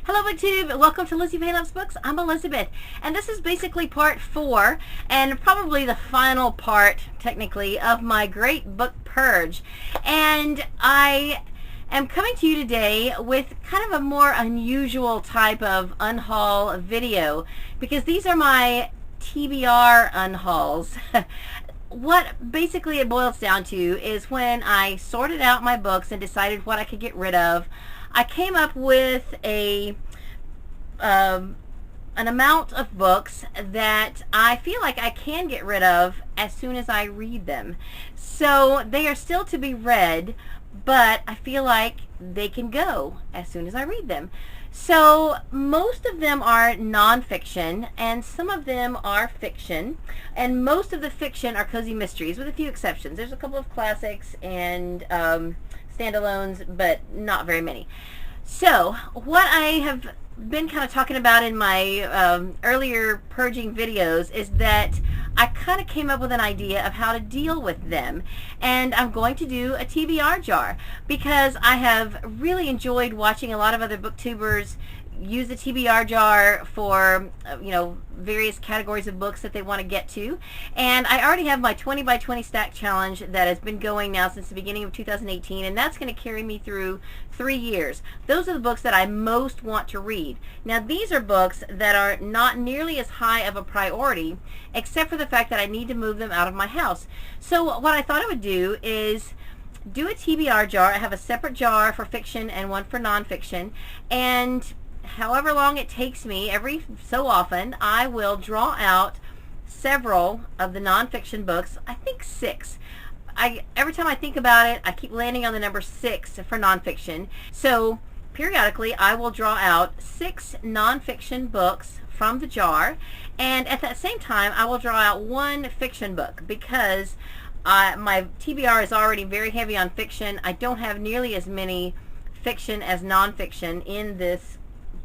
Hello BookTube, welcome to Lizziefaye Loves Books. I'm Elizabeth, and this is basically part 4, and probably the final part, technically, of my great book Purge. And I am coming to you today with kind of a more unusual type of unhaul video, because these are my TBR unhauls. What basically it boils down to is when I sorted out my books and decided what I could get rid of, I came up with an amount of books that I feel like I can get rid of as soon as I read them. So they are still to be read, but I feel like they can go as soon as I read them. So most of them are nonfiction, and some of them are fiction, and most of the fiction are cozy mysteries, with a few exceptions. There's a couple of classics and standalones, but not very many. So what I have been kind of talking about in my earlier purging videos is that I kind of came up with an idea of how to deal with them, and I'm going to do a TBR jar because I have really enjoyed watching a lot of other booktubers use the TBR jar for various categories of books that they want to get to. And I already have my 20 by 20 stack challenge that has been going now since the beginning of 2018, and that's going to carry me through 3 years. Those are the books that I most want to read. Now these are books that are not nearly as high of a priority, except for the fact that I need to move them out of my house. So what I thought I would do is do a TBR jar. I have a separate jar for fiction and one for nonfiction, and however long it takes me, every so often, I will draw out several of the nonfiction books. I think 6. Every time I think about it, I keep landing on the number 6 for nonfiction. So periodically, I will draw out 6 nonfiction books from the jar, and at that same time, I will draw out 1 fiction book because my TBR is already very heavy on fiction. I don't have nearly as many fiction as nonfiction in this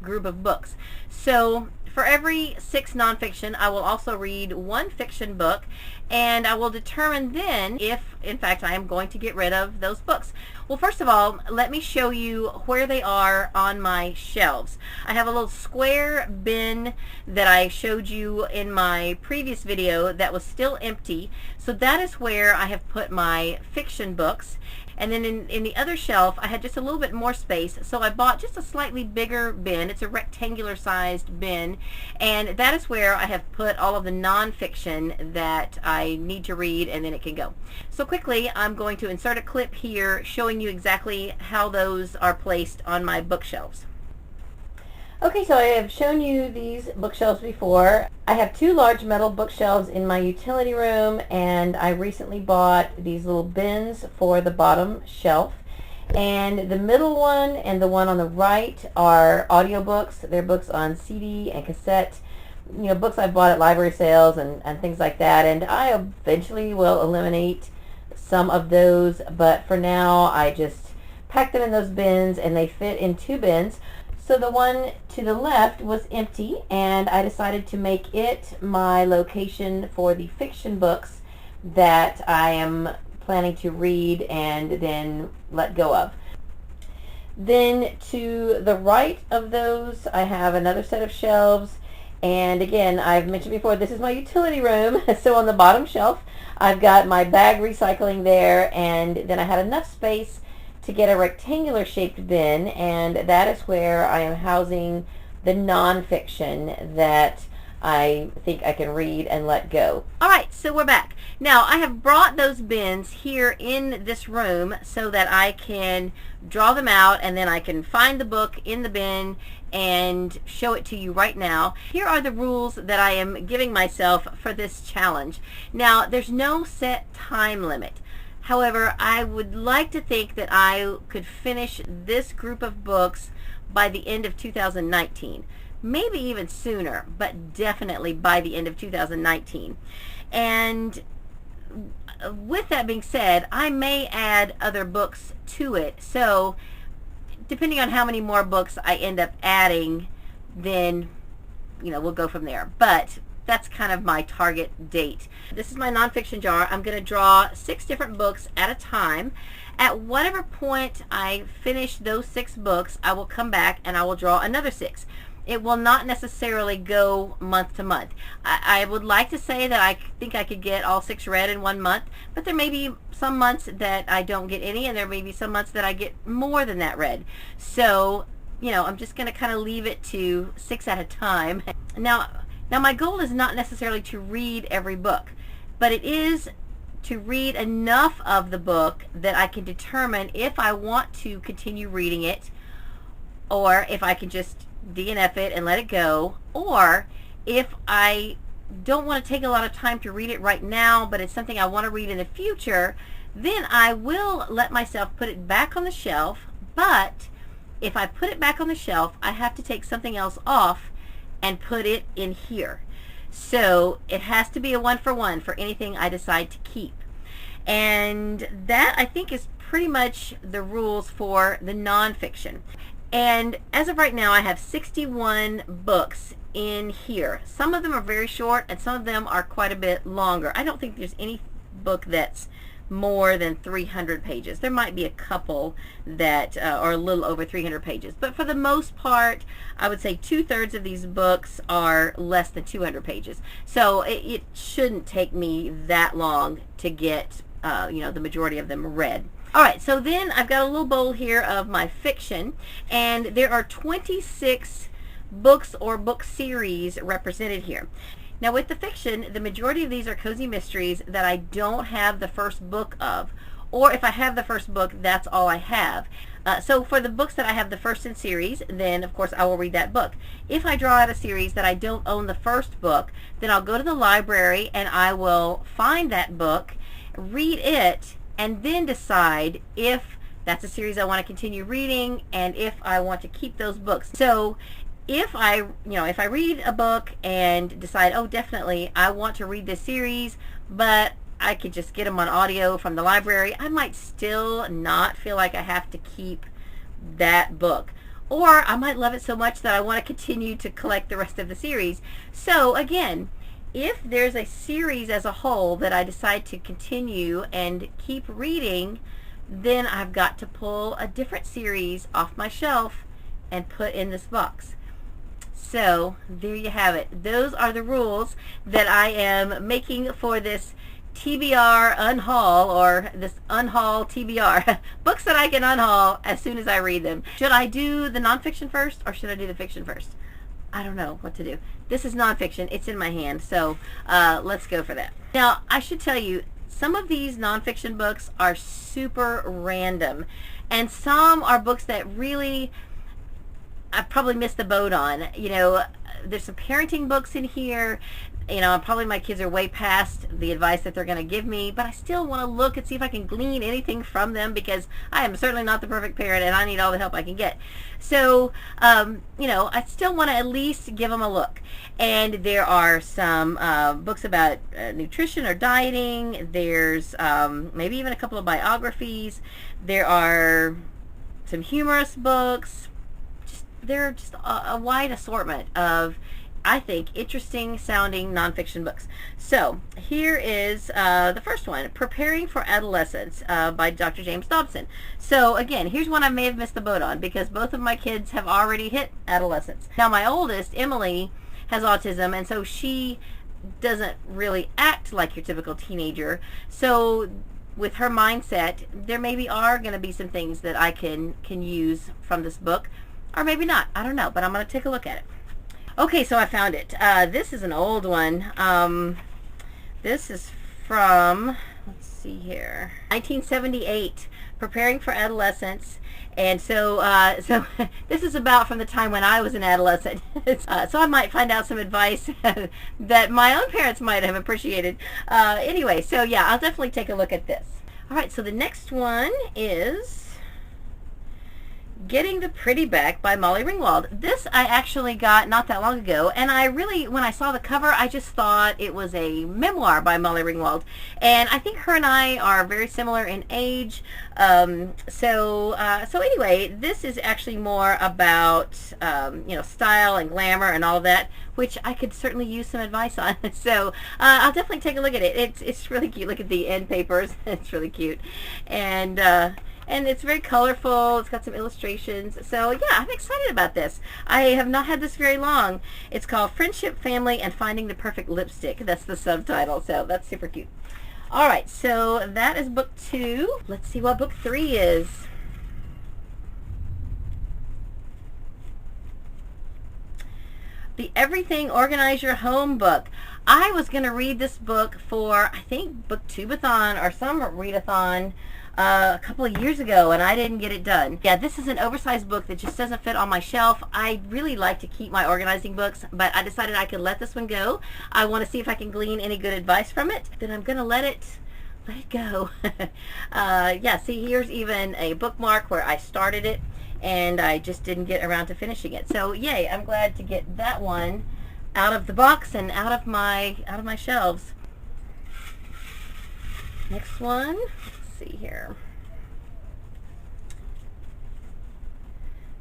group of books. So for every 6 nonfiction, I will also read 1 fiction book, and I will determine then if, in fact, I am going to get rid of those books. Well, first of all, let me show you where they are on my shelves. I have a little square bin that I showed you in my previous video that was still empty. So that is where I have put my fiction books. And then in the other shelf, I had just a little bit more space, so I bought just a slightly bigger bin. It's a rectangular sized bin, and that is where I have put all of the nonfiction that I need to read, and then it can go. So quickly, I'm going to insert a clip here showing you exactly how those are placed on my bookshelves. Okay, so I have shown you these bookshelves before. I have 2 large metal bookshelves in my utility room, and I recently bought these little bins for the bottom shelf. And the middle one and the one on the right are audiobooks. They're books on CD and cassette, books I bought at library sales and things like that. And I eventually will eliminate some of those, but for now I just pack them in those bins, and they fit in 2 bins. So the one to the left was empty, and I decided to make it my location for the fiction books that I am planning to read and then let go of. Then to the right of those, I have another set of shelves, and again, I've mentioned before, this is my utility room. So on the bottom shelf, I've got my bag recycling there, and then I had enough space to get a rectangular shaped bin, and that is where I am housing the nonfiction that I think I can read and let go. Alright, so we're back. Now I have brought those bins here in this room so that I can draw them out, and then I can find the book in the bin and show it to you right now. Here are the rules that I am giving myself for this challenge. Now there's no set time limit. However, I would like to think that I could finish this group of books by the end of 2019. Maybe even sooner, but definitely by the end of 2019. And with that being said, I may add other books to it. So depending on how many more books I end up adding, then we'll go from there. But that's kind of my target date. This is my nonfiction jar. I'm going to draw 6 different books at a time, At whatever point I finish those 6 books, I will come back and I will draw another 6. It will not necessarily go month to month. I would like to say that I think I could get all 6 read in 1 month, but there may be some months that I don't get any, and there may be some months that I get more than that read. So, you know, I'm just going to kind of leave it to 6 at a time. Now my goal is not necessarily to read every book, but it is to read enough of the book that I can determine if I want to continue reading it, or if I can just DNF it and let it go, or if I don't want to take a lot of time to read it right now, but it's something I want to read in the future, then I will let myself put it back on the shelf. But if I put it back on the shelf, I have to take something else off and put it in here. So it has to be a 1-for-1 for anything I decide to keep. And that, I think, is pretty much the rules for the nonfiction. And as of right now, I have 61 books in here. Some of them are very short and some of them are quite a bit longer. I don't think there's any book that's more than 300 pages. There might be a couple that are a little over 300 pages, but for the most part, I would say 2/3 of these books are less than 200 pages. So it shouldn't take me that long to get you know, the majority of them read. Alright, so then I've got a little bowl here of my fiction, and there are 26 books or book series represented here. Now with the fiction, the majority of these are cozy mysteries that I don't have the first book of, or if I have the first book, that's all I have. So for the books that I have the first in series, then of course I will read that book. If I draw out a series that I don't own the first book, then I'll go to the library and I will find that book, read it, and then decide if that's a series I want to continue reading and if I want to keep those books. So if I read a book and decide, oh, definitely I want to read this series, but I could just get them on audio from the library, I might still not feel like I have to keep that book. Or I might love it so much that I want to continue to collect the rest of the series. So again, if there's a series as a whole that I decide to continue and keep reading, then I've got to pull a different series off my shelf and put in this box. So there you have it. Those are the rules that I am making for this TBR unhaul, or this unhaul TBR. Books that I can unhaul as soon as I read them. Should I do the nonfiction first or should I do the fiction first? I don't know what to do. This is nonfiction. It's in my hand, so let's go for that. Now, I should tell you, some of these nonfiction books are super random, and some are books that really I probably missed the boat on. You know, there's some parenting books in here. You know, probably my kids are way past the advice that they're going to give me, but I still want to look and see if I can glean anything from them, because I am certainly not the perfect parent and I need all the help I can get. So, you know, I still want to at least give them a look. And there are some books about nutrition or dieting. There's maybe even a couple of biographies. There are some humorous books. There are just a wide assortment of, I think, interesting sounding nonfiction books. So here is the first one, Preparing for Adolescence by Dr. James Dobson. So again, here's one I may have missed the boat on because both of my kids have already hit adolescence. Now my oldest, Emily, has autism, and so she doesn't really act like your typical teenager. So with her mindset, there maybe are going to be some things that I can use from this book, or maybe not. I don't know, but I'm going to take a look at it. Okay, so I found it. This is an old one. This is from, let's see here, 1978, Preparing for Adolescence. And so this is about from the time when I was an adolescent. So I might find out some advice that my own parents might have appreciated. Anyway, so yeah, I'll definitely take a look at this. All right, so the next one is Getting the Pretty Back by Molly Ringwald. This I actually got not that long ago, and I really, when I saw the cover, I just thought it was a memoir by Molly Ringwald. And I think her and I are very similar in age. So anyway, this is actually more about, style and glamour and all that, which I could certainly use some advice on. So I'll definitely take a look at it. It's really cute. Look at the end papers. It's really cute. And it's very colorful. It's got some illustrations. So yeah, I'm excited about this. I have not had this very long. It's called Friendship, Family, and Finding the Perfect Lipstick. That's the subtitle. So that's super cute. All right, so that is book 2. Let's see what book 3 is. The Everything Organize Your Home book. I was going to read this book for, I think, Booktubeathon or some readathon a couple of years ago, and I didn't get it done. Yeah, this is an oversized book that just doesn't fit on my shelf. I really like to keep my organizing books, but I decided I could let this one go. I want to see if I can glean any good advice from it. Then I'm going to let it go. Yeah, see, here's even a bookmark where I started it, and I just didn't get around to finishing it. So yay, I'm glad to get that one out of the box and out of my shelves. Next one. See here.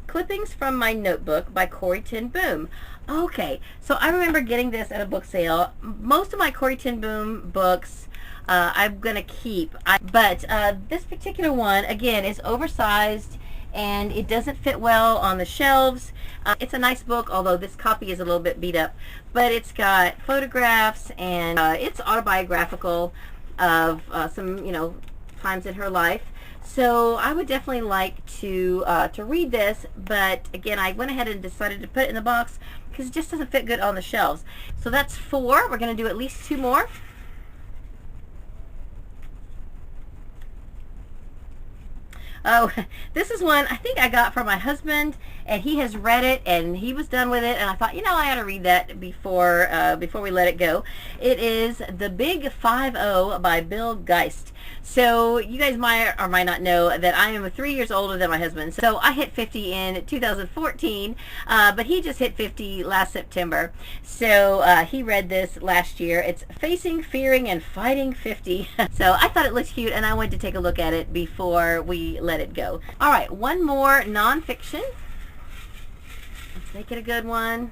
Clippings from My Notebook by Corrie ten Boom. Okay, so I remember getting this at a book sale. Most of my Corrie ten Boom books I'm going to keep. But this particular one, again, is oversized and it doesn't fit well on the shelves. It's a nice book, although this copy is a little bit beat up. But it's got photographs and it's autobiographical of some, times in her life. So I would definitely like to read this, but again, I went ahead and decided to put it in the box because it just doesn't fit good on the shelves. So that's 4. We're going to do at least 2 more. Oh, this is one I think I got from my husband, and he has read it, and he was done with it, and I thought, I ought to read that before we let it go. It is The Big 5-0 by Bill Geist. So you guys might or might not know that I am 3 years older than my husband. So I hit 50 in 2014, but he just hit 50 last September. So he read this last year. It's Facing, Fearing, and Fighting 50. So I thought it looked cute, and I wanted to take a look at it before we let it go. All right, one more nonfiction. Let's make it a good one.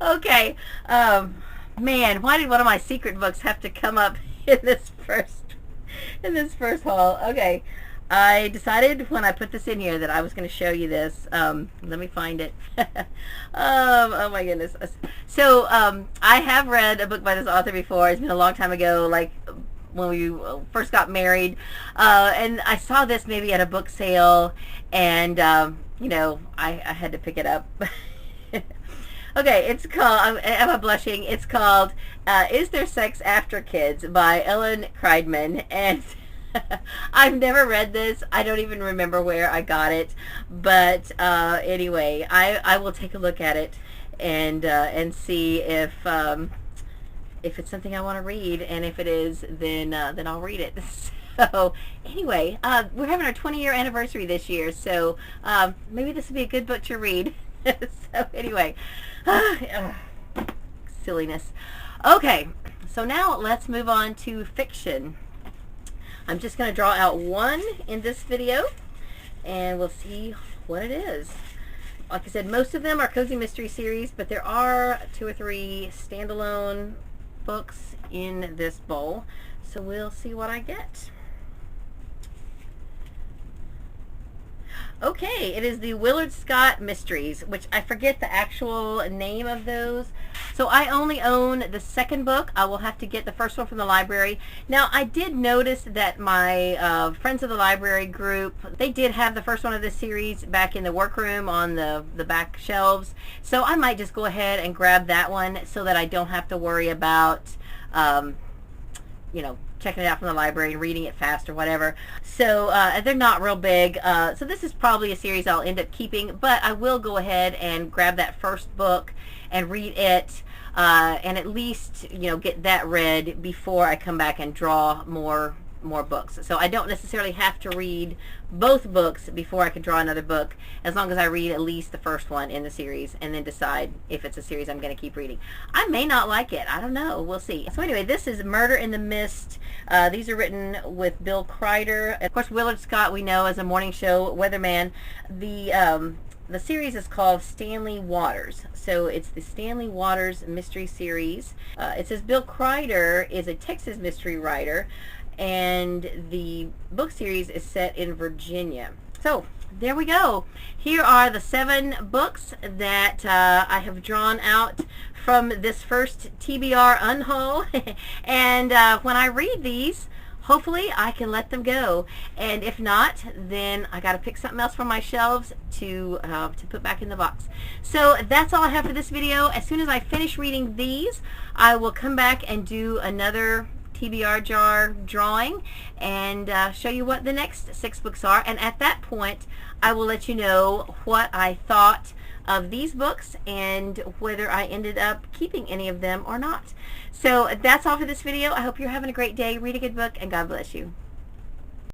Okay, man, why did one of my secret books have to come up in this first haul? Okay, I decided when I put this in here that I was going to show you this. Let me find it. Oh my goodness. So I have read a book by this author before. It's been a long time ago, like when we first got married, and I saw this maybe at a book sale, and I had to pick it up. Okay, it's called, am I blushing? It's called Is There Sex After Kids by Ellen Kreidman. And I've never read this. I don't even remember where I got it. But anyway, I will take a look at it and see if it's something I want to read. And if it is, then I'll read it. So anyway, we're having our 20-year anniversary this year. So maybe this would be a good book to read. So anyway, silliness. Okay, so now let's move on to fiction. I'm just going to draw out one in this video, and we'll see what it is. Like I said, most of them are cozy mystery series, but there are 2 or 3 standalone books in this bowl, so we'll see what I get. Okay, it is the Willard Scott Mysteries, which I forget the actual name of those. So I only own the second book. I will have to get the first one from the library. Now, I did notice that my Friends of the Library group, they did have the first one of this series back in the workroom on the back shelves. So I might just go ahead and grab that one so that I don't have to worry about, checking it out from the library and reading it fast or whatever. So they're not real big. So this is probably a series I'll end up keeping, but I will go ahead and grab that first book and read it. and at least, you know, get that read before I come back and draw more books. So I don't necessarily have to read both books before I can draw another book, as long as I read at least the first one in the series and then decide if it's a series I'm going to keep reading. I may not like it. I don't know. We'll see. So anyway, this is Murder in the Mist. These are written with Bill Kreider. Of course, Willard Scott we know as a morning show weatherman. The series is called Stanley Waters. So it's the Stanley Waters mystery series. It says Bill Kreider is a Texas mystery writer, and the book series is set in Virginia. So there we go. Here are the 7 books that I have drawn out from this first TBR unhaul. And when I read these, hopefully I can let them go. And if not, then I got to pick something else from my shelves to put back in the box. So that's all I have for this video. As soon as I finish reading these, I will come back and do another TBR jar drawing and show you what the next 6 books are. And at that point, I will let you know what I thought of these books and whether I ended up keeping any of them or not. So that's all for this video. I hope you're having a great day. Read a good book, and God bless you.